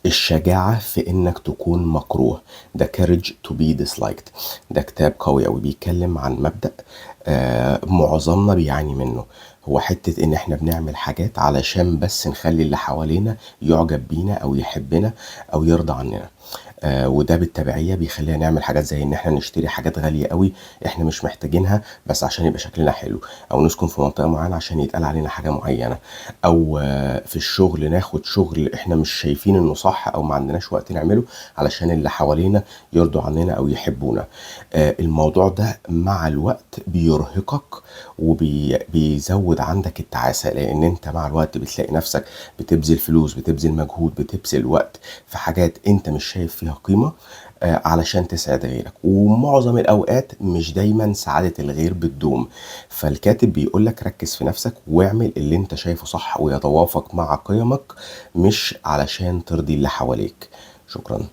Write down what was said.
الشجاعة في إنك تكون مكروه، ده courage to be disliked. ده كتاب قوي أوي بيتكلم عن مبدأ معظمنا بيعاني منه. هو حتة إن إحنا بنعمل حاجات علشان بس نخلي اللي حوالينا يعجب بينا أو يحبنا أو يرضى عننا. وده بالتبعية بيخلينا نعمل حاجات زي ان احنا نشتري حاجات غالية قوي احنا مش محتاجينها بس عشان يبقى شكلنا حلو، او نسكن في منطقة معينة عشان يتقال علينا حاجة معينة، او في الشغل ناخد شغل احنا مش شايفين انه صح او ما عندناش وقت نعمله علشان اللي حوالينا يرضوا عننا او يحبونا. الموضوع ده مع الوقت بيرهقك وبيزود عندك التعاسة، لان انت مع الوقت بتلاقي نفسك بتبذل فلوس، بتبذل مجهود، بتبذل وقت في حاجات انت مش شايف فيها قيمة علشان تسعد غيرك، ومعظم الأوقات مش دايما سعادة الغير بتدوم. فالكاتب بيقولك ركز في نفسك واعمل اللي انت شايفه صح ويتوافق مع قيمك، مش علشان ترضي اللي حواليك. شكرا.